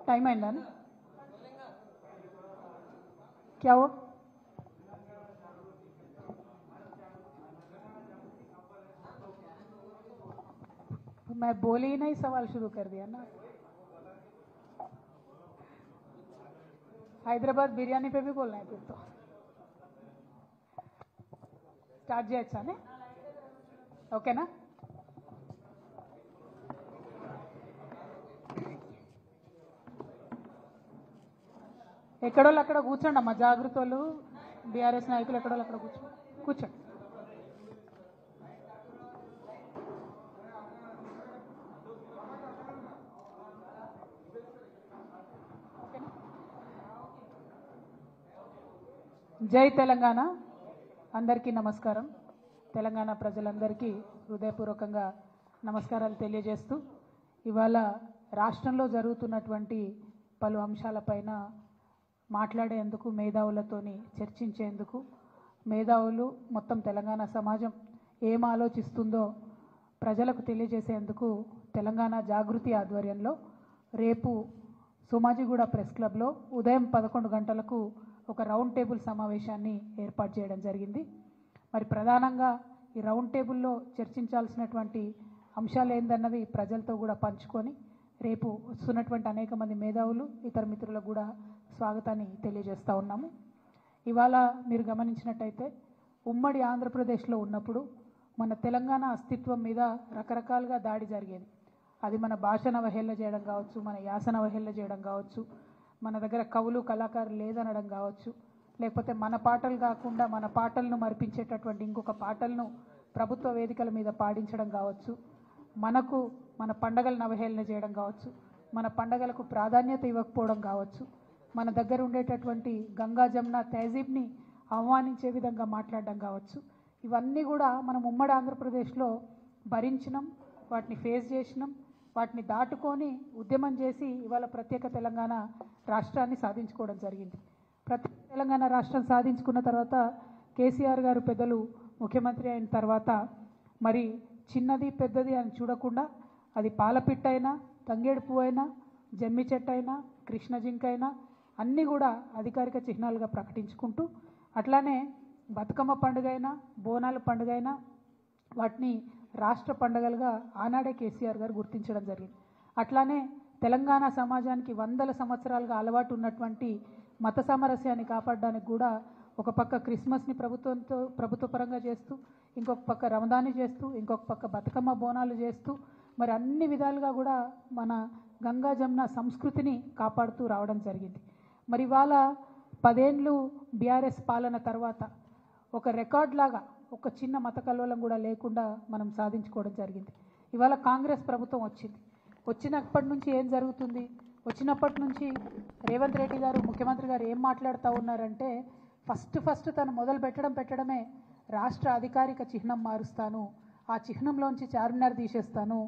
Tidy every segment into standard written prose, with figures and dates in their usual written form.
Time आइंदा ना क्या हुआ? मैं बोली ही नहीं, सवाल शुरू कर दिया ना। हैदराबाद बिरयानी पे भी बोलना है फिर तो। स्टार्ट చేయొచ్చా నే? ఓకేనా? ఎక్కడోళ్ళు అక్కడ కూర్చోండి అమ్మా, జాగృత వాళ్ళు బీఆర్ఎస్ నాయకులు ఎక్కడోళ్ళు అక్కడ కూర్చోండి. జై తెలంగాణ. అందరికీ నమస్కారం. తెలంగాణ ప్రజలందరికీ హృదయపూర్వకంగా నమస్కారాలు తెలియజేస్తూ ఇవాళ రాష్ట్రంలో జరుగుతున్నటువంటి పలు అంశాలపైన మాట్లాడేందుకు, మేధావులతోని చర్చించేందుకు, మేధావులు మొత్తం తెలంగాణ సమాజం ఏం ఆలోచిస్తుందో ప్రజలకు తెలియజేసేందుకు తెలంగాణ జాగృతి ఆధ్వర్యంలో రేపు సోమాజిగూడ ప్రెస్ క్లబ్లో ఉదయం 11 గంటలకు ఒక రౌండ్ టేబుల్ సమావేశాన్ని ఏర్పాటు చేయడం జరిగింది. మరి ప్రధానంగా ఈ రౌండ్ టేబుల్లో చర్చించాల్సినటువంటి అంశాలు ఏందన్నవి ప్రజలతో కూడా పంచుకొని రేపు వస్తున్నటువంటి అనేక మంది మేధావులు, ఇతర మిత్రులకు కూడా స్వాగతాన్ని తెలియజేస్తూ ఉన్నాము. ఇవాళ మీరు గమనించినట్టయితే ఉమ్మడి ఆంధ్రప్రదేశ్లో ఉన్నప్పుడు మన తెలంగాణ అస్తిత్వం మీద రకరకాలుగా దాడి జరిగేది. అది మన భాషను అవహేళన చేయడం కావచ్చు, మన యాసను అవహేళన చేయడం కావచ్చు, మన దగ్గర కవులు కళాకారులు లేదనడం కావచ్చు, లేకపోతే మన పాటలు కాకుండా మన పాటలను మరిపించేటటువంటి ఇంకొక పాటలను ప్రభుత్వ వేదికల మీద పాడించడం కావచ్చు, మనకు మన పండగలను అవహేళన చేయడం కావచ్చు, మన పండగలకు ప్రాధాన్యత ఇవ్వకపోవడం కావచ్చు, మన దగ్గర ఉండేటటువంటి గంగా జమున తహజీబ్ని అవమానించే విధంగా మాట్లాడడం కావచ్చు, ఇవన్నీ కూడా మనం ఉమ్మడి ఆంధ్రప్రదేశ్లో భరించినాం, వాటిని ఫేస్ చేసినాం, వాటిని దాటుకొని ఉద్యమం చేసి ఇవాళ ప్రత్యేక తెలంగాణ రాష్ట్రాన్ని సాధించుకోవడం జరిగింది. ప్రత్యేక తెలంగాణ రాష్ట్రం సాధించుకున్న తర్వాత కేసీఆర్ గారు పెద్దలు ముఖ్యమంత్రి అయిన తర్వాత మరి చిన్నది పెద్దది అని చూడకుండా అది పాలపిట్ట అయినా, తంగేడు పువ్వు అయినా, జమ్మి చెట్టు అయినా, కృష్ణ జింక అయినా అన్నీ కూడా అధికారిక చిహ్నాలుగా ప్రకటించుకుంటూ, అట్లానే బతుకమ్మ పండుగ అయినా, బోనాల పండుగ అయినా వాటిని రాష్ట్ర పండుగలుగా ఆనాడే కేసీఆర్ గారు గుర్తించడం జరిగింది. అట్లానే తెలంగాణ సమాజానికి వందల సంవత్సరాలుగా అలవాటు ఉన్నటువంటి మత సామరస్యాన్ని కాపాడడానికి కూడా ఒక పక్క క్రిస్మస్ని ప్రభుత్వ పరంగా చేస్తూ, ఇంకొక పక్క రమదాన్ని చేస్తూ, ఇంకొక పక్క బతుకమ్మ బోనాలు చేస్తూ, మరి అన్ని విధాలుగా కూడా మన గంగా జమున సంస్కృతిని కాపాడుతూ రావడం జరిగింది. మరి ఇవాళ 10 ఏళ్ళు బీఆర్ఎస్ పాలన తర్వాత ఒక రికార్డ్ లాగా ఒక చిన్న మత కల్లోలం కూడా లేకుండా మనం సాధించుకోవడం జరిగింది. ఇవాళ కాంగ్రెస్ ప్రభుత్వం వచ్చింది. వచ్చినప్పటి నుంచి ఏం జరుగుతుంది? వచ్చినప్పటి నుంచి రేవంత్ రెడ్డి గారు, ముఖ్యమంత్రి గారు ఏం మాట్లాడుతూ ఉన్నారంటే ఫస్ట్ తను మొదలు పెట్టడమే రాష్ట్ర అధికారిక చిహ్నం మారుస్తాను, ఆ చిహ్నంలోంచి చార్మినార్ తీసేస్తాను,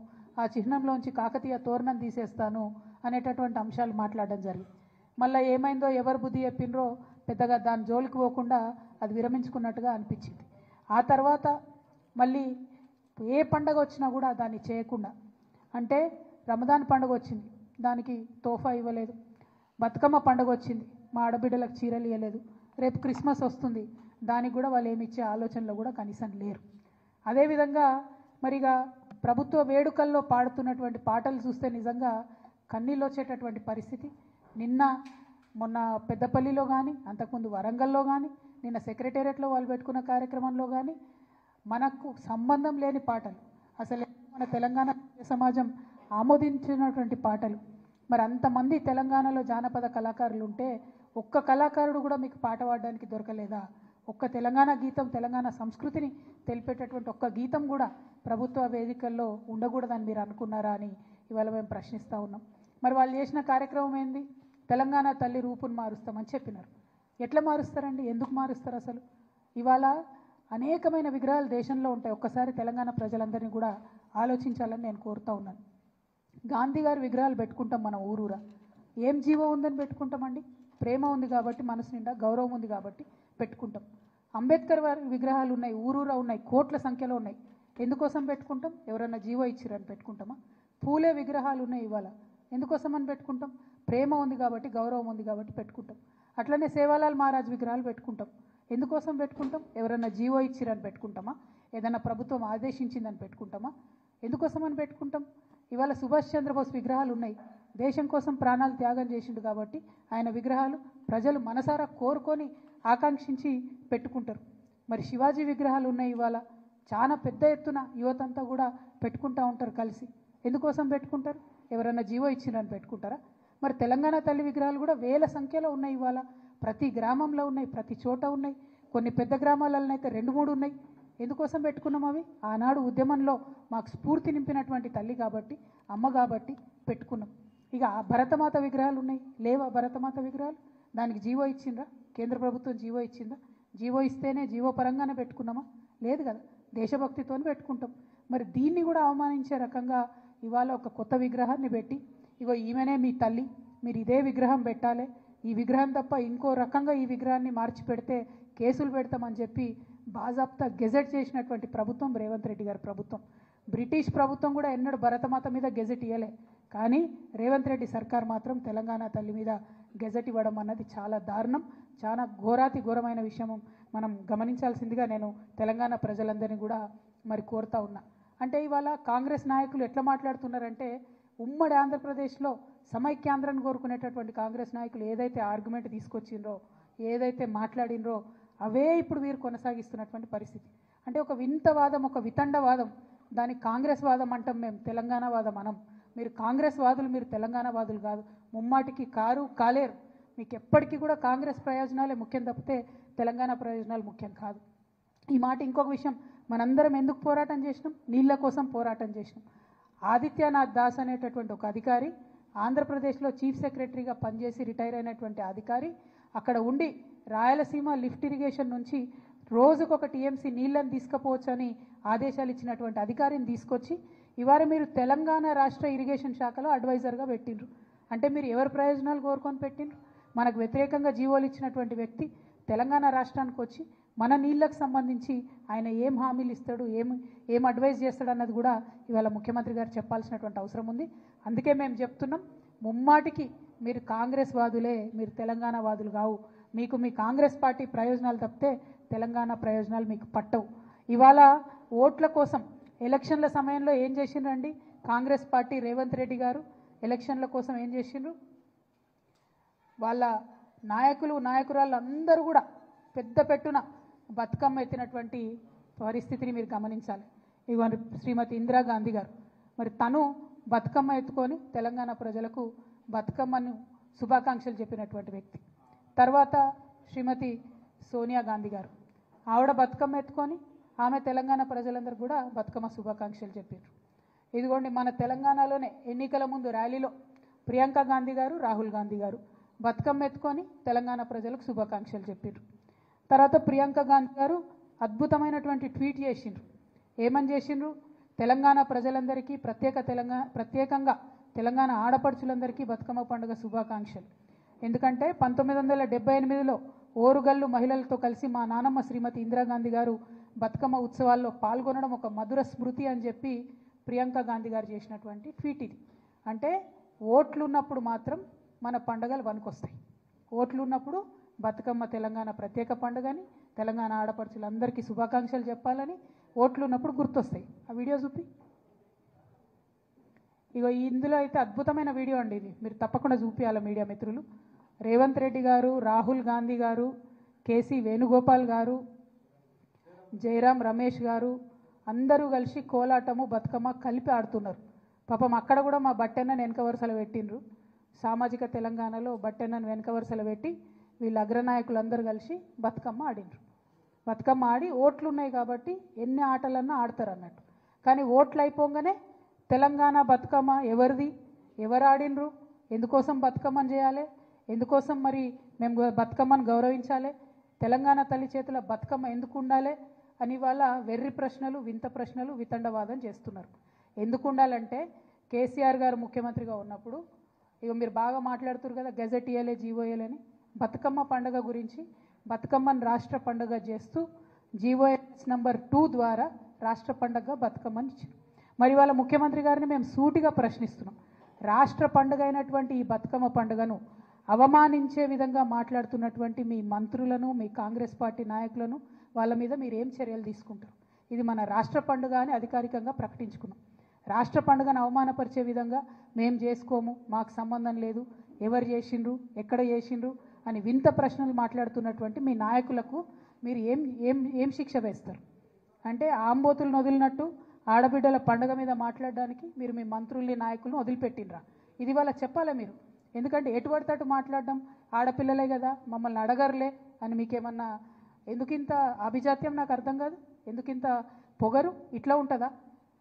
ఆ చిహ్నంలోంచి కాకతీయ తోరణం తీసేస్తాను అనేటటువంటి అంశాలు మాట్లాడడం జరిగింది. మళ్ళీ ఏమైందో, ఎవరు బుద్ధి చెప్పిండ్రో పెద్దగా దాని జోలికి పోకుండా అది విరమించుకున్నట్టుగా అనిపించింది. ఆ తర్వాత మళ్ళీ ఏ పండగ వచ్చినా కూడా దాన్ని చేయకుండా, అంటే రమదాన్ పండుగ వచ్చింది, దానికి తోఫా ఇవ్వలేదు. బతుకమ్మ పండుగ వచ్చింది, మా ఆడబిడ్డలకు చీరలు ఇవ్వలేదు. రేపు క్రిస్మస్ వస్తుంది, దానికి కూడా వాళ్ళు ఏమి ఇచ్చే ఆలోచనలో కూడా కనీసం లేరు. అదేవిధంగా మరిగా ప్రభుత్వ వేడుకల్లో పాడుతున్నటువంటి పాటలు చూస్తే నిజంగా కన్నీళ్ళు వచ్చేటటువంటి పరిస్థితి. మొన్న పెద్దపల్లిలో కానీ, అంతకుముందు వరంగల్లో కానీ, నిన్న సెక్రటేరియట్లో వాళ్ళు పెట్టుకున్న కార్యక్రమంలో కానీ మనకు సంబంధం లేని పాటలు, అసలు మన తెలంగాణ సమాజం ఆమోదించినటువంటి పాటలు. మరి అంతమంది తెలంగాణలో జానపద కళాకారులు ఉంటే ఒక్క కళాకారుడు కూడా మీకు పాట పాడడానికి దొరకలేదా? ఒక్క తెలంగాణ గీతం, తెలంగాణ సంస్కృతిని తెలిపేటటువంటి ఒక్క గీతం కూడా ప్రభుత్వ వేదికల్లో ఉండకూడదని మీరు అనుకున్నారా అని ఇవాళ మేము ప్రశ్నిస్తూ ఉన్నాం. మరి వాళ్ళు చేసిన కార్యక్రమం ఏంది? తెలంగాణ తల్లి రూపును మారుస్తామని చెప్పినారు. ఎట్లా మారుస్తారండి? ఎందుకు మారుస్తారు? అసలు ఇవాళ అనేకమైన విగ్రహాలు దేశంలో ఉంటాయి. ఒక్కసారి తెలంగాణ ప్రజలందరినీ కూడా ఆలోచించాలని నేను కోరుతూ ఉన్నాను. గాంధీ గారి విగ్రహాలు పెట్టుకుంటాం మనం ఊరూరా. ఏం జీవం ఉందని పెట్టుకుంటామండి? ప్రేమ ఉంది కాబట్టి, మనసు నిండా గౌరవం ఉంది కాబట్టి పెట్టుకుంటాం. అంబేద్కర్ వారి విగ్రహాలు ఉన్నాయి, ఊరూరా ఉన్నాయి, కోట్ల సంఖ్యలో ఉన్నాయి. ఎందుకోసం పెట్టుకుంటాం? ఎవరన్నా జీవో ఇచ్చిరని పెట్టుకుంటామా? పూలే విగ్రహాలు ఉన్నాయి ఇవాళ, ఎందుకోసం అని పెట్టుకుంటాం? ప్రేమ ఉంది కాబట్టి, గౌరవం ఉంది కాబట్టి పెట్టుకుంటాం. అట్లనే సేవాలాల్ మహారాజ్ విగ్రహాలు పెట్టుకుంటాం. ఎందుకోసం పెట్టుకుంటాం? ఎవరన్నా జీవో ఇచ్చిరని పెట్టుకుంటామా? ఏదన్నా ప్రభుత్వం ఆదేశించిందని పెట్టుకుంటామా? ఎందుకోసం అని పెట్టుకుంటాం? ఇవాళ సుభాష్ చంద్రబోస్ విగ్రహాలు ఉన్నాయి. దేశం కోసం ప్రాణాలు త్యాగం చేసిండు కాబట్టి ఆయన విగ్రహాలు ప్రజలు మనసారా కోరుకొని ఆకాంక్షించి పెట్టుకుంటారు. మరి శివాజీ విగ్రహాలు ఉన్నాయి. ఇవాళ చాలా పెద్ద ఎత్తున యువతంతా కూడా పెట్టుకుంటూ ఉంటారు కలిసి. ఎందుకోసం పెట్టుకుంటారు? ఎవరన్నా జీవో ఇచ్చిరని పెట్టుకుంటారా? మరి తెలంగాణ తల్లి విగ్రహాలు కూడా వేల సంఖ్యలో ఉన్నాయి. ఇవాళ ప్రతి గ్రామంలో ఉన్నాయి, ప్రతి చోట ఉన్నాయి. కొన్ని పెద్ద గ్రామాలలో అయితే 2-3 ఉన్నాయి. ఎందుకోసం పెట్టుకున్నాం? అవి ఆనాడు ఉద్యమంలో మాకు స్ఫూర్తి నింపినటువంటి తల్లి కాబట్టి, అమ్మ కాబట్టి పెట్టుకున్నాం. ఇక భరతమాత విగ్రహాలు ఉన్నాయి. లేవా భరతమాత విగ్రహాలు? దానికి జీవో ఇచ్చిందా? కేంద్ర ప్రభుత్వం జీవో ఇచ్చిందా? జీవో ఇస్తేనే జీవో పరంగానే పెట్టుకున్నామా? లేదు కదా, దేశభక్తితో పెట్టుకుంటాం. మరి దీన్ని కూడా అవమానించే రకంగా ఇవాళ ఒక కొత్త విగ్రహాన్ని పెట్టి, ఇగో ఈమెనే మీ తల్లి, మీరు ఇదే విగ్రహం పెట్టాలి, ఈ విగ్రహం తప్ప ఇంకో రకంగా ఈ విగ్రహాన్ని మార్చి పెడితే కేసులు పెడతామని చెప్పి బాజాప్తా గెజెట్ చేసినటువంటి ప్రభుత్వం రేవంత్ రెడ్డి గారి ప్రభుత్వం. బ్రిటిష్ ప్రభుత్వం కూడా ఎన్నడూ భరతమాత మీద గెజెట్ ఇవ్వలే. కానీ రేవంత్ రెడ్డి సర్కార్ మాత్రం తెలంగాణ తల్లి మీద గెజెట్ ఇవ్వడం అన్నది చాలా దారుణం, చాలా ఘోరాతి ఘోరమైన విషయం. మనం గమనించాల్సిందిగా నేను తెలంగాణ ప్రజలందరినీ కూడా మరి కోరుతా ఉన్నా. అంటే ఇవాళ కాంగ్రెస్ నాయకులు ఎట్లా మాట్లాడుతున్నారంటే, ఉమ్మడి ఆంధ్రప్రదేశ్లో సమైక్యాంధ్రాన్ని కోరుకునేటటువంటి కాంగ్రెస్ నాయకులు ఏదైతే ఆర్గ్యుమెంట్ తీసుకొచ్చిండ్రో, ఏదైతే మాట్లాడినరో అవే ఇప్పుడు వీరు కొనసాగిస్తున్నటువంటి పరిస్థితి. అంటే ఒక వింతవాదం, ఒక వితండవాదం. దానికి కాంగ్రెస్ వాదం అంటాం మేము, తెలంగాణ వాదం అనం. మీరు కాంగ్రెస్ వాదులు, మీరు తెలంగాణ వాదులు కాదు. ముమ్మాటికి కారు కాలేరు. మీకు ఎప్పటికీ కూడా కాంగ్రెస్ ప్రయోజనాలే ముఖ్యం తప్పితే తెలంగాణ ప్రయోజనాలు ముఖ్యం కాదు. ఈ మాట ఇంకొక విషయం, మనందరం ఎందుకు పోరాటం చేసినాం? నీళ్ళ కోసం పోరాటం చేసినాం. ఆదిత్యనాథ్ దాస్ అనేటటువంటి ఒక అధికారి, ఆంధ్రప్రదేశ్లో చీఫ్ సెక్రటరీగా పనిచేసి రిటైర్ అయినటువంటి అధికారి, అక్కడ ఉండి రాయలసీమ లిఫ్ట్ ఇరిగేషన్ నుంచి రోజుకొక టీఎంసీ నీళ్ళని తీసుకుపోవచ్చని ఆదేశాలు ఇచ్చినటువంటి అధికారిని తీసుకొచ్చి ఇవాళ మీరు తెలంగాణ రాష్ట్ర ఇరిగేషన్ శాఖలో అడ్వైజర్గా పెట్టిండ్రు. అంటే మీరు ఎవరి ప్రయోజనాలు కోరుకొని పెట్టిండ్రు? మనకు వ్యతిరేకంగా జీవోలు ఇచ్చినటువంటి వ్యక్తి తెలంగాణ రాష్ట్రానికి వచ్చి మన నీళ్ళకు సంబంధించి ఆయన ఏం హామీలు ఇస్తాడు, ఏం అడ్వైజ్ చేస్తాడు అన్నది కూడా ఇవాళ ముఖ్యమంత్రి గారు చెప్పాల్సినటువంటి అవసరం ఉంది. అందుకే మేము చెప్తున్నాం, ముమ్మాటికి మీరు కాంగ్రెస్ వాదులే, మీరు తెలంగాణ వాదులు కావు. మీకు మీ కాంగ్రెస్ పార్టీ ప్రయోజనాలు తప్పితే తెలంగాణ ప్రయోజనాలు మీకు పట్టవు. ఇవాళ ఓట్ల కోసం ఎలక్షన్ల సమయంలో ఏం చేసిండ్రండి కాంగ్రెస్ పార్టీ? రేవంత్ రెడ్డి గారు ఎలక్షన్ల కోసం ఏం చేసిండ్రు? వాళ్ళ నాయకులు నాయకురాళ్ళు అందరూ కూడా పెద్ద పెట్టున బతుకమ్మ ఎత్తినటువంటి పరిస్థితిని మీరు గమనించాలి. ఇవన్నీ శ్రీమతి ఇందిరాగాంధీ గారు, మరి తను బతుకమ్మ ఎత్తుకొని తెలంగాణ ప్రజలకు బతుకమ్మను శుభాకాంక్షలు చెప్పినటువంటి వ్యక్తి. తర్వాత శ్రీమతి సోనియా గాంధీ గారు, ఆవిడ బతుకమ్మ ఎత్తుకొని ఆమె తెలంగాణ ప్రజలందరూ కూడా బతుకమ్మ శుభాకాంక్షలు చెప్పారు. ఇదిగోండి మన తెలంగాణలోనే ఎన్నికల ముందు ర్యాలీలో ప్రియాంక గాంధీ గారు, రాహుల్ గాంధీ గారు బతుకమ్మ ఎత్తుకొని తెలంగాణ ప్రజలకు శుభాకాంక్షలు చెప్పారు. తర్వాత ప్రియాంక గాంధీ గారు అద్భుతమైనటువంటి ట్వీట్ చేసిండ్రు. ఏమని చేసిండ్రు? తెలంగాణ ప్రజలందరికీ ప్రత్యేకంగా తెలంగాణ ఆడపడుచులందరికీ బతుకమ్మ పండుగ శుభాకాంక్షలు. ఎందుకంటే 1978లో ఓరుగల్లు మహిళలతో కలిసి మా నానమ్మ శ్రీమతి ఇందిరాగాంధీ గారు బతుకమ్మ ఉత్సవాల్లో పాల్గొనడం ఒక మధుర స్మృతి అని చెప్పి ప్రియాంక గాంధీ గారు చేసినటువంటి ట్వీట్ ఇది. అంటే ఓట్లు ఉన్నప్పుడు మాత్రం మన పండుగలు వనుకొస్తాయి. ఓట్లు ఉన్నప్పుడు బతుకమ్మ తెలంగాణ ప్రత్యేక పండుగని, తెలంగాణ ఆడపడుచులందరికీ శుభాకాంక్షలు చెప్పాలని ఓట్లు ఉన్నప్పుడు గుర్తొస్తాయి. ఆ వీడియో చూపి. ఇగో ఇందులో అయితే అద్భుతమైన వీడియో అండి ఇది, మీరు తప్పకుండా చూపించాలి మీడియా మిత్రులు. రేవంత్ రెడ్డి గారు, రాహుల్ గాంధీ గారు, కేసీ వేణుగోపాల్ గారు, జయరాం రమేష్ గారు అందరూ కలిసి కోలాటము బతుకమ్మ కలిపి ఆడుతున్నారు. పాపం అక్కడ కూడా మా బట్టెన్నను వెనక వరుసలు పెట్టిండ్రు. సామాజిక తెలంగాణలో బట్టెన్నను వెనక వరుసలు పెట్టి వీళ్ళ అగ్రనాయకులు అందరూ కలిసి బతుకమ్మ ఆడిండ్రు. బతుకమ్మ ఆడి ఓట్లు ఉన్నాయి కాబట్టి ఎన్ని ఆటలన్నా ఆడతారు అన్నట్టు. కానీ ఓట్లు అయిపోగానే తెలంగాణ బతుకమ్మ ఎవరిది, ఎవరు ఆడినరు, ఎందుకోసం బతుకమ్మని చేయాలి, ఎందుకోసం మరి మేము బతుకమ్మను గౌరవించాలి, తెలంగాణ తల్లి చేతుల బతుకమ్మ ఎందుకు ఉండాలి అని వాళ్ళ వెర్రి ప్రశ్నలు, వింత ప్రశ్నలు, వితండవాదం చేస్తున్నారు. ఎందుకు ఉండాలంటే కేసీఆర్ గారు ముఖ్యమంత్రిగా ఉన్నప్పుడు ఇక మీరు బాగా మాట్లాడుతున్నారు కదా గెజెట్ ఇయ్యలే, జీవో ఇయ్యలేని. బతుకమ్మ పండుగ గురించి బతుకమ్మను రాష్ట్ర పండుగ చేస్తూ జీవోఎస్ నంబర్ 2 ద్వారా రాష్ట్ర పండుగ బతుకమ్మని ఇచ్చారు. మరి వాళ్ళ ముఖ్యమంత్రి గారిని మేము సూటిగా ప్రశ్నిస్తున్నాం. రాష్ట్ర పండుగ అయినటువంటి ఈ బతుకమ్మ పండుగను అవమానించే విధంగా మాట్లాడుతున్నటువంటి మీ మంత్రులను, మీ కాంగ్రెస్ పార్టీ నాయకులను వాళ్ళ మీద మీరు ఏం చర్యలు తీసుకుంటారు? ఇది మన రాష్ట్ర పండుగ అని అధికారికంగా ప్రకటించుకున్నాం. రాష్ట్ర పండుగను అవమానపరిచే విధంగా మేము చేసుకోము, మాకు సంబంధం లేదు, ఎవరు చేసిండ్రు, ఎక్కడ చేసిండ్రు అని వింత ప్రశ్నలు మాట్లాడుతున్నటువంటి మీ నాయకులకు మీరు ఏం ఏం ఏం శిక్ష వేస్తారు? అంటే ఆంబోతులను వదిలినట్టు ఆడబిడ్డల పండుగ మీద మాట్లాడడానికి మీరు మీ మంత్రుల్ని, నాయకులను వదిలిపెట్టినరా? ఇది వాళ్ళ చెప్పాలి మీరు. ఎందుకంటే ఎటు పడితే మాట్లాడడం, ఆడపిల్లలే కదా మమ్మల్ని అడగరులే అని మీకేమన్నా ఎందుకింత అభిజాత్యం నాకు అర్థం కాదు. ఎందుకింత పొగరు? ఇట్లా ఉంటుందా?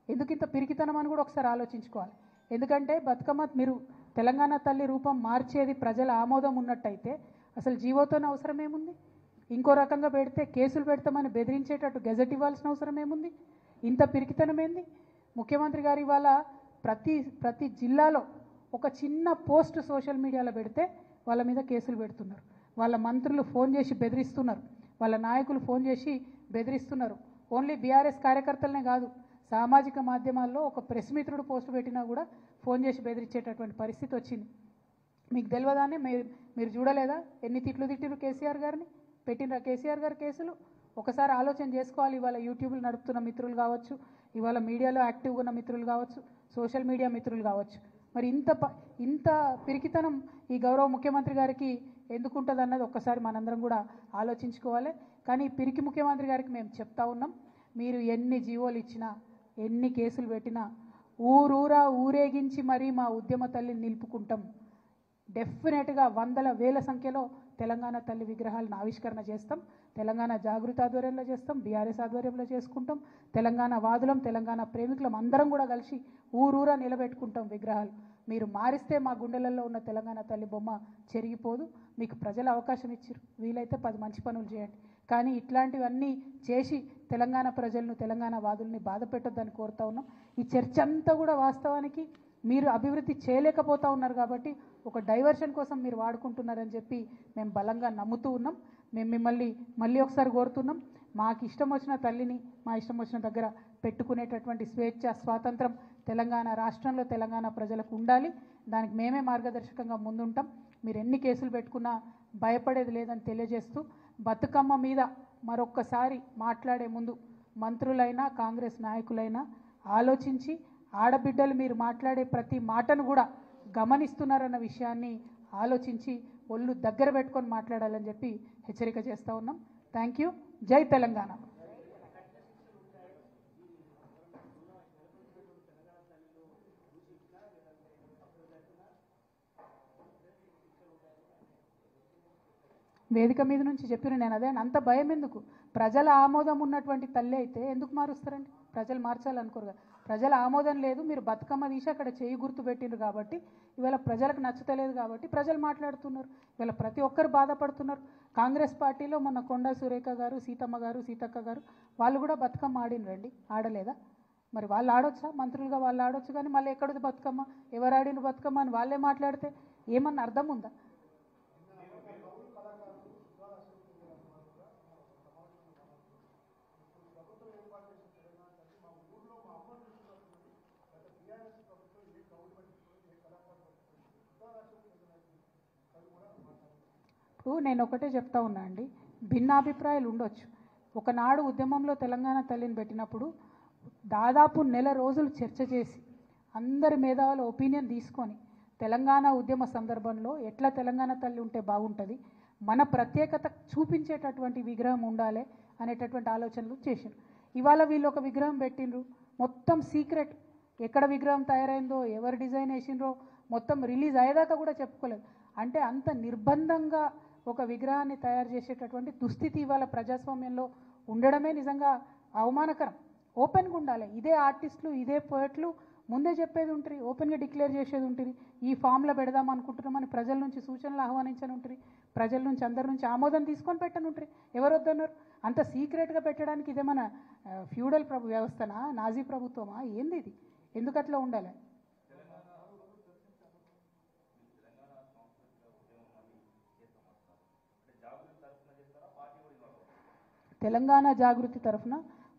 ఎందుకింత పిరికితనం అని కూడా ఒకసారి ఆలోచించుకోవాలి. ఎందుకంటే బతుకమ్మ మీరు తెలంగాణ తల్లి రూపం మార్చేది ప్రజల ఆమోదం ఉన్నట్టయితే అసలు జీవోతోనే అవసరం ఏముంది? ఇంకో రకంగా పెడితే కేసులు పెడతామని బెదిరించేటట్టు గెజెట్ ఇవ్వాల్సిన అవసరం ఏముంది? ఇంత పిరికితనం ఏంది? ముఖ్యమంత్రి గారు ఇవాళ ప్రతి జిల్లాలో ఒక చిన్న పోస్ట్ సోషల్ మీడియాలో పెడితే వాళ్ళ మీద కేసులు పెడుతున్నారు. వాళ్ళ మంత్రులు ఫోన్ చేసి బెదిరిస్తున్నారు, వాళ్ళ నాయకులు ఫోన్ చేసి బెదిరిస్తున్నారు. ఓన్లీ బీఆర్ఎస్ కార్యకర్తలనే కాదు, సామాజిక మాధ్యమాల్లో ఒక ప్రెస్ మిత్రుడు పోస్ట్ పెట్టినా కూడా ఫోన్ చేసి బెదిరించేటటువంటి పరిస్థితి వచ్చింది. మీకు తెలియదానే మీరు చూడలేదా ఎన్ని తిట్లు తిట్టిరు కేసీఆర్ గారిని? పెట్టినరా కేసీఆర్ గారు కేసులు? ఒకసారి ఆలోచన చేసుకోవాలి. ఇవాళ యూట్యూబ్లు నడుపుతున్న మిత్రులు కావచ్చు, ఇవాళ మీడియాలో యాక్టివ్గా ఉన్న మిత్రులు కావచ్చు, సోషల్ మీడియా మిత్రులు కావచ్చు, మరి ఇంత పిరికితనం ఈ గౌరవ ముఖ్యమంత్రి గారికి ఎందుకుంటుంది అన్నది ఒక్కసారి మనందరం కూడా ఆలోచించుకోవాలి. కానీ పిరికి ముఖ్యమంత్రి గారికి మేము చెప్తా ఉన్నాం, మీరు ఎన్ని జీవోలు ఇచ్చినా, ఎన్ని కేసులు పెట్టినా ఊరూరా ఊరేగించి మరీ మా ఉద్యమ తల్లిని నిలుపుకుంటాం. డెఫినెట్గా వందల వేల సంఖ్యలో తెలంగాణ తల్లి విగ్రహాలను ఆవిష్కరణ చేస్తాం. తెలంగాణ జాగృతి ఆధ్వర్యంలో చేస్తాం, బీఆర్ఎస్ ఆధ్వర్యంలో చేసుకుంటాం. తెలంగాణ వాదులం, తెలంగాణ ప్రేమికులం అందరం కూడా కలిసి ఊరూరా నిలబెట్టుకుంటాం విగ్రహాలు. మీరు మారిస్తే మా గుండెలలో ఉన్న తెలంగాణ తల్లి బొమ్మ చెరిగిపోదు. మీకు ప్రజలు అవకాశం ఇచ్చారు, వీలైతే 10 మంచి పనులు చేయండి. కానీ ఇట్లాంటివన్నీ చేసి తెలంగాణ ప్రజలను, తెలంగాణ వాదుల్ని బాధ పెట్టొద్దని కోరుతా ఉన్నాం. ఈ చర్చ అంతా కూడా వాస్తవానికి మీరు అభివృద్ధి చేయలేకపోతూ ఉన్నారు కాబట్టి ఒక డైవర్షన్ కోసం మీరు వాడుకుంటున్నారని చెప్పి మేము బలంగా నమ్ముతూ ఉన్నాం. మేము మిమ్మల్ని మళ్ళీ ఒకసారి కోరుతున్నాం, మాకు ఇష్టం వచ్చిన తల్లిని మా ఇష్టం వచ్చిన దగ్గర పెట్టుకునేటటువంటి స్వేచ్ఛ, స్వాతంత్రం తెలంగాణ రాష్ట్రంలో తెలంగాణ ప్రజలకు ఉండాలి. దానికి మేమే మార్గదర్శకంగా ముందుంటాం. మీరు ఎన్ని కేసులు పెట్టుకున్నా భయపడేది లేదని తెలియజేస్తూ, బతుకమ్మ మీద మరొక్కసారి మాట్లాడే ముందు మంత్రులైనా, కాంగ్రెస్ నాయకులైనా ఆలోచించి ఆడబిడ్డలు మీరు మాట్లాడే ప్రతి మాటను కూడా గమనిస్తున్నారన్న విషయాన్ని ఆలోచించి ఒళ్ళు దగ్గర పెట్టుకొని మాట్లాడాలని చెప్పి హెచ్చరిక చేస్తూ ఉన్నాం. Thank you. జై తెలంగాణ. వేదిక మీద నుంచి చెప్పిన నేను అదే, అంత భయం ఎందుకు? ప్రజల ఆమోదం ఉన్నటువంటి తల్లి అయితే ఎందుకు మారుస్తారండి? ప్రజలు మార్చాలనుకోరు కదా. ప్రజల ఆమోదం లేదు, మీరు బతుకమ్మ తీసి అక్కడ చేయి గుర్తు పెట్టిండ్రు కాబట్టి ఇవాళ ప్రజలకు నచ్చతలేదు కాబట్టి ప్రజలు మాట్లాడుతున్నారు. ఇవాళ ప్రతి ఒక్కరు బాధపడుతున్నారు. కాంగ్రెస్ పార్టీలో మొన్న కొండా సురేఖ గారు, సీతమ్మ గారు, సీతక్క గారు వాళ్ళు కూడా బతుకమ్మ ఆడినరండి, ఆడలేదా? మరి వాళ్ళు ఆడొచ్చా? మంత్రులుగా వాళ్ళు ఆడొచ్చు, కానీ మళ్ళీ ఎక్కడిది బతుకమ్మ, ఎవరు ఆడిన బతుకమ్మ అని వాళ్ళే మాట్లాడితే ఏమన్నా అర్థం ఉందా? నేను ఒకటే చెప్తా ఉన్నా అండి, భిన్నాభిప్రాయాలు ఉండొచ్చు. ఒకనాడు ఉద్యమంలో తెలంగాణ తల్లిని పెట్టినప్పుడు దాదాపు నెల రోజులు చర్చ చేసి అందరి మేధావుల ఒపీనియన్ తీసుకొని తెలంగాణ ఉద్యమ సందర్భంలో ఎట్లా తెలంగాణ తల్లి ఉంటే బాగుంటుంది, మన ప్రత్యేకత చూపించేటటువంటి విగ్రహం ఉండాలి అనేటటువంటి ఆలోచనలు చేశారు. ఇవాళ వీళ్ళు ఒక విగ్రహం పెట్టిండ్రు, మొత్తం సీక్రెట్, ఎక్కడ విగ్రహం తయారైందో, ఎవరు డిజైన్ వేసిండ్రో మొత్తం రిలీజ్ అయ్యేదాకా కూడా చెప్పుకోలేదు. అంటే అంత నిర్బంధంగా ఒక విగ్రహాన్ని తయారు చేసేటటువంటి దుస్థితి ఇవాళ ప్రజాస్వామ్యంలో ఉండడమే నిజంగా అవమానకరం. ఓపెన్గా ఉండాలి. ఇదే ఆర్టిస్టులు, ఇదే పోయట్లు ముందే చెప్పేది ఉంటుంది, ఓపెన్గా డిక్లేర్ చేసేది ఉంటుంది. ఈ ఫామ్లో పెడదాం అనుకుంటున్నామని ప్రజల నుంచి సూచనలు ఆహ్వానించని ఉంటుంది, ప్రజల నుంచి అందరి నుంచి ఆమోదం తీసుకొని పెట్టని ఉంటుంది. ఎవరు వద్దన్నారు? అంత సీక్రెట్గా పెట్టడానికి ఇదేమన్నా ఫ్యూడల్ వ్యవస్థనా, నాజీ ప్రభుత్వమా, ఏంది ఇది? ఎందుకు అట్లా ఉండాలి? తెలంగాణ జాగృతి తరఫున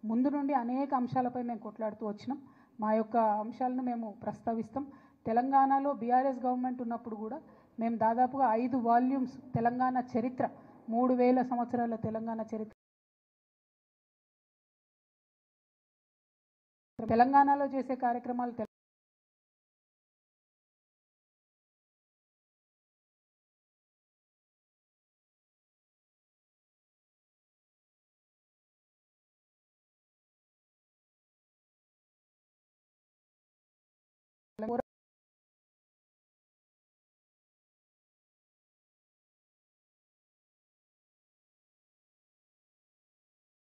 ముందు నుండి అనేక అంశాలపై మేము కొట్లాడుతూ వచ్చినాం. మా యొక్క అంశాలను మేము ప్రస్తావిస్తాం. తెలంగాణలో బీఆర్ఎస్ గవర్నమెంట్ ఉన్నప్పుడు కూడా మేము దాదాపుగా 5 వాల్యూమ్స్ తెలంగాణ చరిత్ర 3000 సంవత్సరాల తెలంగాణ చరిత్ర తెలంగాణలో చేసే కార్యక్రమాలు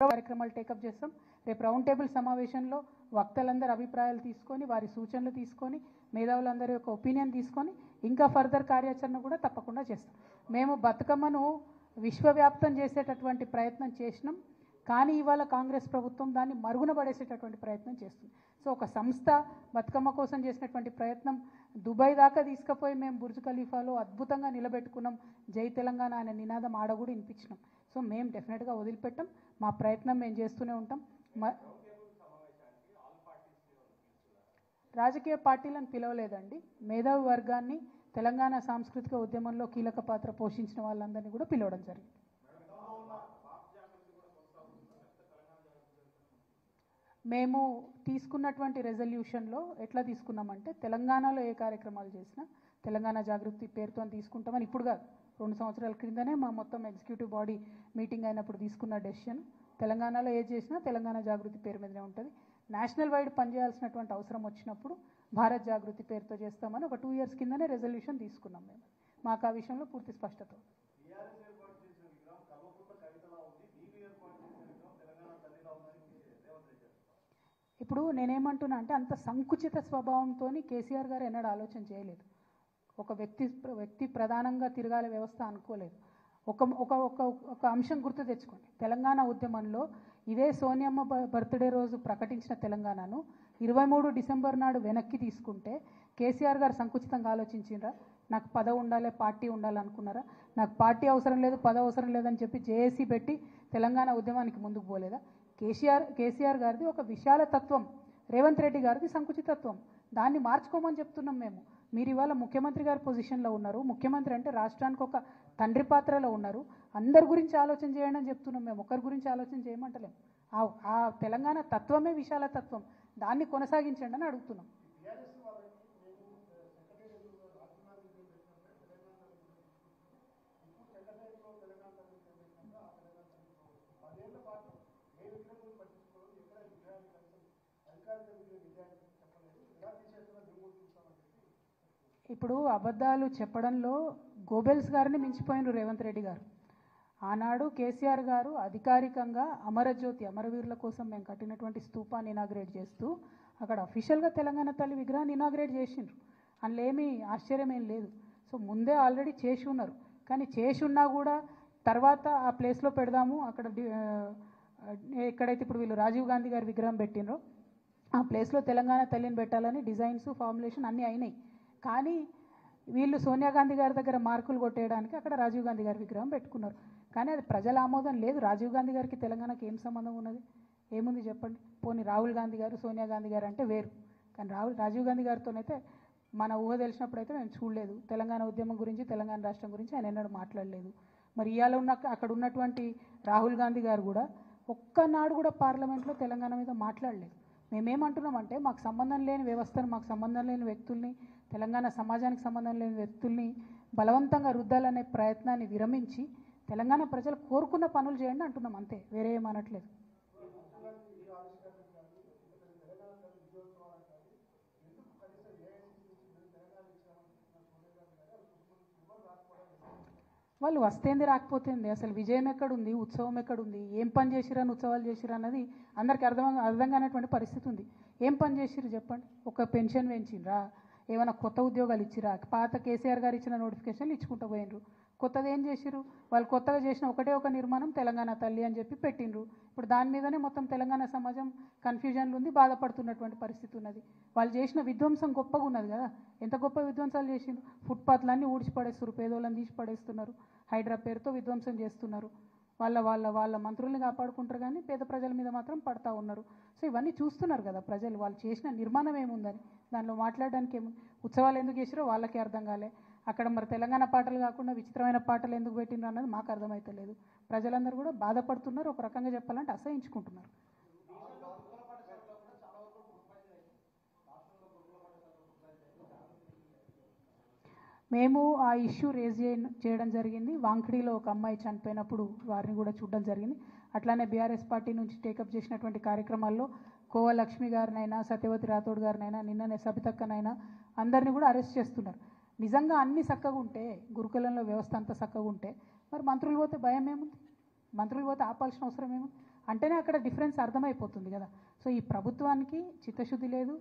కార్యక్రమాలు టేకప్ చేస్తాం. రేపు రౌండ్ టేబుల్ సమావేశంలో వక్తలందరి అభిప్రాయాలు తీసుకొని వారి సూచనలు తీసుకొని మేధావులందరి యొక్క ఒపీనియన్ తీసుకొని ఇంకా ఫర్దర్ కార్యాచరణ కూడా తప్పకుండా చేస్తాం. మేము బతుకమ్మను విశ్వవ్యాప్తం చేసేటటువంటి ప్రయత్నం చేసినాం. కానీ ఇవాళ కాంగ్రెస్ ప్రభుత్వం దాన్ని మరుగున పడేసేటటువంటి ప్రయత్నం చేస్తుంది. సో ఒక సంస్థ బతుకమ్మ కోసం చేసినటువంటి ప్రయత్నం దుబాయ్ దాకా తీసుకుపోయి మేము బుర్జ్ ఖలీఫాలో అద్భుతంగా నిలబెట్టుకున్నాం. జై తెలంగాణ అనే నినాదం ఆడ కూడా వినిపించినాం. సో మేము డెఫినెట్గా వదిలిపెట్టాం. మా ప్రయత్నం మేము చేస్తూనే ఉంటాం. రాజకీయ పార్టీలను పిలవలేదండి. మేధావి వర్గాన్ని తెలంగాణ సాంస్కృతిక ఉద్యమంలో కీలక పాత్ర పోషించిన వాళ్ళందరినీ కూడా పిలవడం జరిగింది. మేము తీసుకున్నటువంటి రెజల్యూషన్లో ఎట్లా తీసుకున్నామంటే తెలంగాణలో ఏ కార్యక్రమాలు చేసినా తెలంగాణ జాగృతి పేరుతో తీసుకుంటామని ఇప్పుడు కాదు, 2 సంవత్సరాల క్రిందనే మా మొత్తం ఎగ్జిక్యూటివ్ బాడీ మీటింగ్ అయినప్పుడు తీసుకున్న డెసిషన్. తెలంగాణలో ఏ చేసినా తెలంగాణ జాగృతి పేరు మీదనే ఉంటుంది. నేషనల్ వైడ్ పనిచేయాల్సినటువంటి అవసరం వచ్చినప్పుడు భారత్ జాగృతి పేరుతో చేస్తామని ఒక 2 ఇయర్స్ కిందనే రెజల్యూషన్ తీసుకున్నాం. మేము మాకు ఆ విషయంలో పూర్తి స్పష్టత. ఇప్పుడు నేనేమంటున్నా అంటే అంత సంకుచిత స్వభావంతో కేసీఆర్ గారు ఎన్నడూ ఆలోచన చేయలేదు. ఒక వ్యక్తి ప్రధానంగా తిరగాల వ్యవస్థ అనుకోలేదు. ఒక అంశం గుర్తు తెచ్చుకోండి. తెలంగాణ ఉద్యమంలో ఇదే సోనియమ్మ బర్త్డే రోజు ప్రకటించిన తెలంగాణను 23 డిసెంబర్ నాడు వెనక్కి తీసుకుంటే కేసీఆర్ గారు సంకుచితంగా ఆలోచించిండ్రా? నాకు పదవి ఉండాలి, పార్టీ ఉండాలనుకున్నారా? నాకు పార్టీ అవసరం లేదు, పదవి అవసరం లేదని చెప్పి జేఏసీ పెట్టి తెలంగాణ ఉద్యమానికి ముందుకు పోలేదా? కేసీఆర్ గారిది ఒక విశాల తత్వం, రేవంత్ రెడ్డి గారిది సంకుచితత్వం. దాన్ని మార్చుకోమని చెప్తున్నాం మేము. మీరు ఇవాళ ముఖ్యమంత్రి గారి పొజిషన్లో ఉన్నారు. ముఖ్యమంత్రి అంటే రాష్ట్రానికి ఒక తండ్రి పాత్రలో ఉన్నారు. అందరి గురించి ఆలోచన చేయండి అని చెప్తున్నాం మేము. ఒకరి గురించి ఆలోచన చేయమంటలేం. ఆ తెలంగాణ తత్వమే విశాల తత్వం. దాన్ని కొనసాగించండి అని అడుగుతున్నాం. ఇప్పుడు అబద్ధాలు చెప్పడంలో గోబెల్స్ గారిని మించిపోయినారు రేవంత్ రెడ్డి గారు. ఆనాడు కేసీఆర్ గారు అధికారికంగా అమరజ్యోతి అమరవీరుల కోసం మేము కట్టినటువంటి స్తూపాన్ని ఇనాగ్రేట్ చేస్తూ అక్కడ అఫీషియల్గా తెలంగాణ తల్లి విగ్రహాన్ని ఇనాగ్రేట్ చేసిండ్రు. అందులో ఏమీ ఆశ్చర్యం ఏం లేదు. సో ముందే ఆల్రెడీ చేసి ఉన్నారు. కానీ చేసి ఉన్నా కూడా తర్వాత ఆ ప్లేస్లో పెడదాము, అక్కడ ఎక్కడైతే ఇప్పుడు వీళ్ళు రాజీవ్ గాంధీ గారి విగ్రహం పెట్టినరో ఆ ప్లేస్లో తెలంగాణ తల్లిని పెట్టాలని డిజైన్స్ ఫార్ములేషన్ అన్నీ అయినాయి. కానీ వీళ్ళు సోనియా గాంధీ గారి దగ్గర మార్కులు కొట్టేయడానికి అక్కడ రాజీవ్ గాంధీ గారి విగ్రహం పెట్టుకున్నారు. కానీ అది ప్రజల ఆమోదం లేదు. రాజీవ్ గాంధీ గారికి తెలంగాణకి ఏం సంబంధం ఉన్నది? ఏముంది చెప్పండి. పోనీ రాహుల్ గాంధీ గారు సోనియా గాంధీ గారు అంటే వేరు. కానీ రాజీవ్ గాంధీ గారితోనైతే మన ఊహ తెలిసినప్పుడు అయితే మేము చూడలేదు. తెలంగాణ ఉద్యమం గురించి, తెలంగాణ రాష్ట్రం గురించి ఆయన ఎన్నడూ మాట్లాడలేదు. మరి ఇవాళ అక్కడ ఉన్నటువంటి రాహుల్ గాంధీ గారు కూడా ఒక్కనాడు కూడా పార్లమెంట్లో తెలంగాణ మీద మాట్లాడలేదు. మేమేమంటున్నామంటే మాకు సంబంధం లేని వ్యవస్థను, మాకు సంబంధం లేని వ్యక్తుల్ని, తెలంగాణ సమాజానికి సంబంధం లేని వ్యక్తుల్ని బలవంతంగా రుద్దాలనే ప్రయత్నాన్ని విరమించి తెలంగాణ ప్రజలు కోరుకున్న పనులు చేయండి అంటున్నాం. అంతే, వేరే ఏమనట్లేదు. వాళ్ళు వస్తేంది రాకపోతుంది, అసలు విజయం ఎక్కడుంది, ఉత్సవం ఎక్కడుంది, ఏం పని చేసిరని ఉత్సవాలు చేసిరు అన్నది అందరికీ అర్థం కానటువంటి పరిస్థితి ఉంది. ఏం పని చేసిరు చెప్పండి? ఒక పెన్షన్ పెంచిరా, ఏమైనా కొత్త ఉద్యోగాలు ఇచ్చిరా? పాత కేసీఆర్ గారు ఇచ్చిన నోటిఫికేషన్లు ఇచ్చుకుంటూ పోయినరు. కొత్తది ఏం చేసిరు? వాళ్ళు కొత్తగా చేసిన ఒక నిర్మాణం తెలంగాణ తల్లి అని చెప్పి పెట్టినరు. ఇప్పుడు దాని మీదనే మొత్తం తెలంగాణ సమాజం కన్ఫ్యూజన్లు ఉంది, బాధపడుతున్నటువంటి పరిస్థితి ఉన్నది. వాళ్ళు చేసిన విధ్వంసం గొప్పగా ఉన్నది కదా. ఎంత గొప్ప విధ్వంసాలు చేసిండ్రు. ఫుట్పాత్లన్నీ ఊడ్చి పడేస్తున్నారు, పేదోళ్ళని తీసి పడేస్తున్నారు, హైడ్రా పేరుతో విధ్వంసం చేస్తున్నారు. వాళ్ళ మంత్రుల్ని కాపాడుకుంటారు కానీ పేద ప్రజల మీద మాత్రం పడతా ఉన్నారు. సో ఇవన్నీ చూస్తున్నారు కదా ప్రజలు, వాళ్ళు చేసిన నిర్మాణం ఏముందని దానిలో మాట్లాడడానికి ఏముంది. ఉత్సవాలు ఎందుకు చేసిరో వాళ్ళకే అర్థం కాలే. అక్కడ మరి తెలంగాణ పాటలు కాకుండా విచిత్రమైన పాటలు ఎందుకు పెట్టినారు అన్నది మాకు అర్థమవుతలేదు. ప్రజలందరూ కూడా బాధపడుతున్నారు, ఒక రకంగా చెప్పాలంటే అసహించుకుంటున్నారు. మేము ఆ ఇష్యూ రేజ్ చేయడం జరిగింది. వాంఖడిలో ఒక అమ్మాయి చనిపోయినప్పుడు వారిని కూడా చూడడం జరిగింది. అట్లానే బీఆర్ఎస్ పార్టీ నుంచి టేకప్ చేసినటువంటి కార్యక్రమాల్లో కోవ లక్ష్మి గారినైనా, సత్యవతి రాథోడ్ గారినైనా, నిన్ననే సబితక్కనైనా అందరినీ కూడా అరెస్ట్ చేస్తున్నారు. నిజంగా అన్ని చక్కగా ఉంటే, గురుకులంలో వ్యవస్థ అంతా చక్కగా ఉంటే మరి మంత్రులు పోతే భయం ఏముంది? మంత్రులు పోతే ఆపాల్సిన అవసరం ఏముంది? అంటేనే అక్కడ డిఫరెన్స్ అర్థమైపోతుంది కదా. సో ఈ ప్రభుత్వానికి చిత్తశుద్ధి లేదు,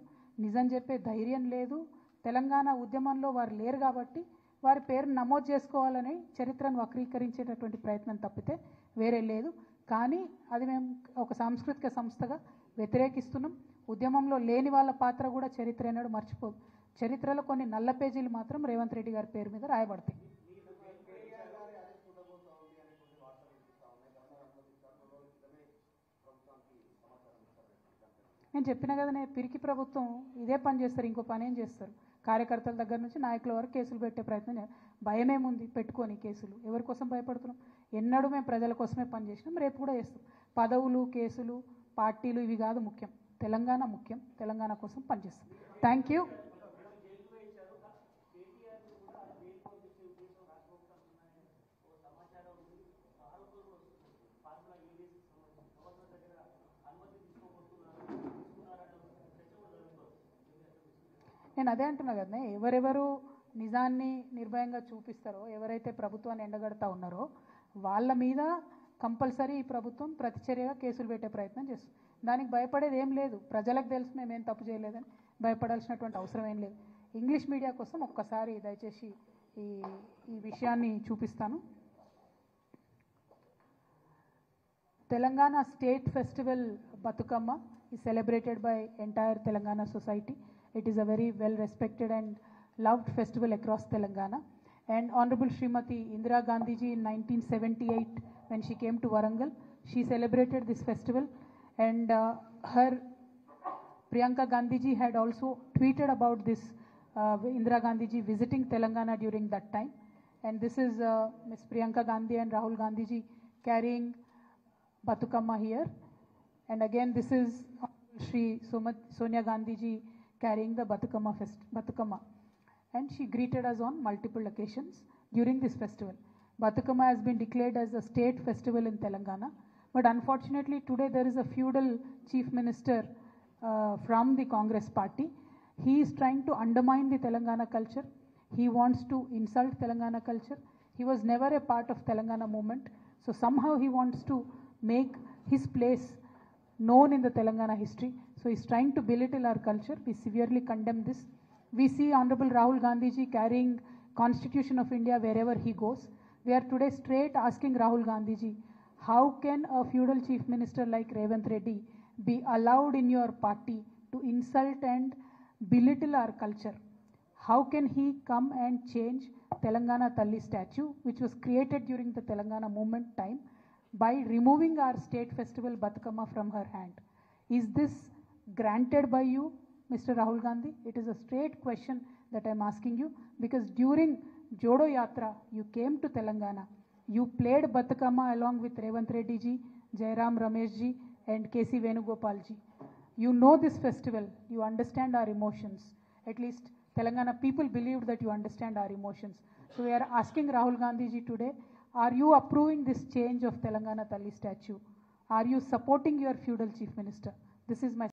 నిజం చెప్పే ధైర్యం లేదు. తెలంగాణ ఉద్యమంలో వారు లేరు కాబట్టి వారి పేరు నమోదు చేసుకోవాలని చరిత్రను వక్రీకరించేటటువంటి ప్రయత్నం తప్పితే వేరే లేదు. కానీ అది మేము ఒక సాంస్కృతిక సంస్థగా వ్యతిరేకిస్తున్నాం. ఉద్యమంలో లేని వాళ్ళ పాత్ర కూడా చరిత్ర అన్నాడు మర్చిపోదు. చరిత్రలో కొన్ని నల్ల పేజీలు మాత్రం రేవంత్ రెడ్డి గారి పేరు మీద రాయబడతాయి. నేను చెప్పిన కదా, నేను పిరికి ప్రభుత్వం ఇదే పని చేస్తారు, ఇంకో పని ఏం చేస్తారు. కార్యకర్తల దగ్గర నుంచి నాయకుల వరకు కేసులు పెట్టే ప్రయత్నం చేస్తారు. భయమేముంది పెట్టుకొని కేసులు? ఎవరి కోసం భయపడుతున్నాం? ఎన్నడూ మేము ప్రజల కోసమే పనిచేసినాం, రేపు కూడా చేస్తాం. పదవులు, కేసులు, పార్టీలు ఇవి కాదు ముఖ్యం, తెలంగాణ ముఖ్యం. తెలంగాణ కోసం పనిచేస్తాం. Thank you. నేను అదే అంటున్నా కదా, ఎవరెవరు నిజాన్ని నిర్భయంగా చూపిస్తారో, ఎవరైతే ప్రభుత్వాన్ని ఎండగడతా ఉన్నారో వాళ్ళ మీద కంపల్సరీ ఈ ప్రభుత్వం ప్రతిచర్యగా కేసులు పెట్టే ప్రయత్నం చేస్తుంది. దానికి భయపడేది ఏం లేదు. ప్రజలకు తెలుసు మేమేం తప్పు చేయలేదని, భయపడాల్సినటువంటి అవసరం ఏం లేదు. ఇంగ్లీష్ మీడియా కోసం ఒక్కసారి దయచేసి ఈ విషయాన్ని చూపిస్తాను. Telangana state festival Batukama is celebrated by entire Telangana society. It is a very well respected and loved festival across Telangana. And Honorable Srimati Indira Gandhi ji in 1978, when she came to Warangal, she celebrated this festival. And her Priyanka Gandhi ji had also tweeted about this Indira Gandhi ji visiting Telangana during that time. And this is Ms. Priyanka Gandhi and Rahul Gandhi ji carrying Batukama here. And again, this is Shri Sonia Gandhi ji carrying the Batukama. And she greeted us on multiple occasions during this festival. Batukama has been declared as a state festival in Telangana. But unfortunately, today there is a feudal chief minister from the Congress party. He is trying to undermine the Telangana culture. He wants to insult Telangana culture. He was never a part of Telangana movement. So somehow he wants to make his place known in the Telangana history. So he's trying to belittle our culture. We severely condemn this. We see Honorable Rahul Gandhi ji carrying Constitution of India wherever he goes. We are today straight asking Rahul Gandhi ji, how can a feudal chief minister like Revanth Reddy be allowed in your party to insult and belittle our culture? How can he come and change Telangana Talli statue, which was created during the Telangana movement time, by removing our state festival Batukama from her hand? Is this granted by you, Mr. Rahul Gandhi? It is a straight question that I am asking you, because during Jodo Yatra, you came to Telangana, you played Batukama along with Revanth Reddy ji, Jairam Ramesh ji and K.C. Venugopal ji. You know this festival, you understand our emotions. At least Telangana people believed that you understand our emotions. So we are asking Rahul Gandhi ji today, are you approving this change of Telangana Talli statue? Are you supporting your feudal chief minister? This is my